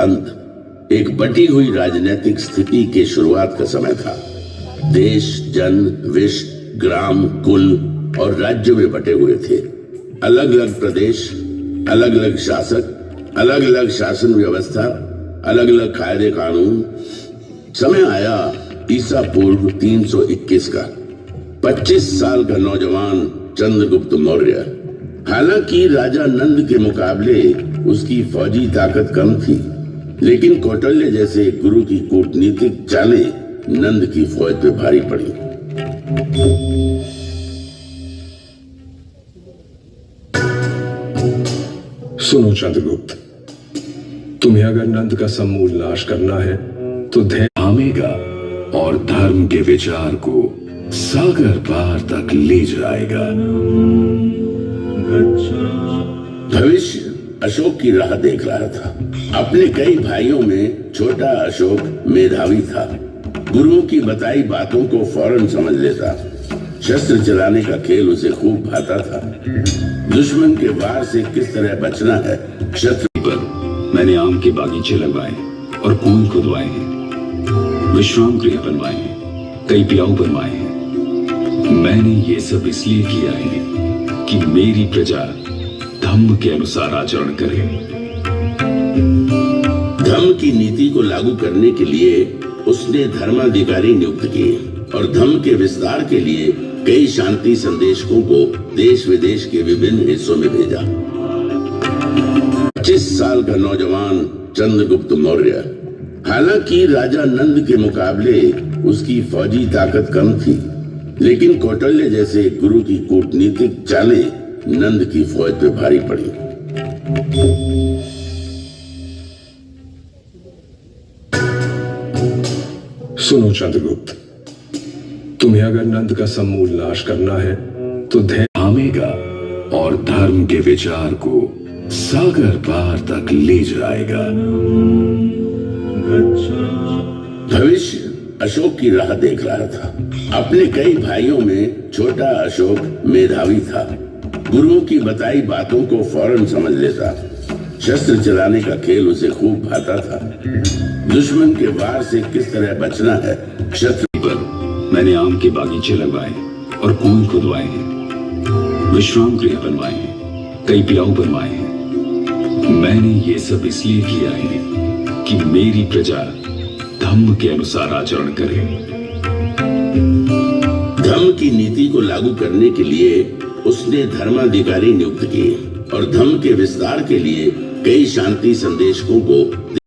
अंत एक बटी हुई राजनीतिक स्थिति के शुरुआत का समय था। देश जन विश्व ग्राम कुल और राज्यों में बटे हुए थे। अलग अलग प्रदेश, अलग अलग शासक, अलग अलग शासन व्यवस्था, अलग अलग कायदे कानून। समय आया ईसा पूर्व 321 का। 25 साल का नौजवान चंद्रगुप्त मौर्य। हालांकि राजा नंद के मुकाबले उसकी फौजी ताकत कम थी, लेकिन कौटिल्य जैसे गुरु की कूटनीतिक चालें नंद की फौज पे भारी पड़ी। सुनो चंद्रगुप्त, तुम्हें अगर नंद का समूल नाश करना है तो धैर्य थामेगा और धर्म के विचार को सागर पार तक ले जाएगा। भविष्य अशोक की राह देख रहा था। अपने कई भाइयों में छोटा अशोक मेधावी था। गुरुओं की बताई बातों को फौरन समझ लेता। शस्त्र चलाने का खेल उसे खूब भाता था। दुश्मन के वार से किस तरह बचना है, शत्रु पर मैंने आम के बागीचे लगवाए और कुएं खुदवाए हैं, विश्राम गृह बनवाए हैं, कई प्याऊ बनवाए हैं। मैंने ये सब इसलिए किया है कि मेरी प्रजा धम्म के अनुसार आचरण करे। धम्म की नीति को लागू करने के लिए उसने धर्माधिकारी नियुक्त किए और धम्म के विस्तार के लिए कई शांति संदेशकों को देश विदेश के विभिन्न हिस्सों में भेजा। 25 साल का नौजवान चंद्रगुप्त मौर्य। हालांकि राजा नंद के मुकाबले उसकी फौजी ताकत कम थी, लेकिन कौटिल्य जैसे गुरु की कूटनीतिक चालें नंद की फौज पे भारी पड़ी। सुनो चंद्रगुप्त, तुम्हें अगर नंद का समूल नाश करना है तो धैर्य थामेगा और धर्म के विचार को सागर पार तक ले जाएगा। भविष्य अशोक की राह देख रहा था। अपने कई भाइयों में छोटा अशोक मेधावी था। गुरुओं की बताई बातों को फौरन समझ लेता। शस्त्र चलाने का खेल उसे खूब भाता था। दुश्मन के वार से किस तरह बचना है, शत्रु पर मैंने आम के बागीचे लगवाए और कुएं खुदवाए हैं, विश्राम गृह बनवाए हैं, कई प्याऊ बनवाए हैं। मैंने ये सब इसलिए किया है कि मेरी प्रजा धम्म के अनुसार आचरण करे। धम्म की नीति को लागू करने के लिए उसने धर्माधिकारी नियुक्त किए और धम्म के विस्तार के लिए कई शांति संदेशकों को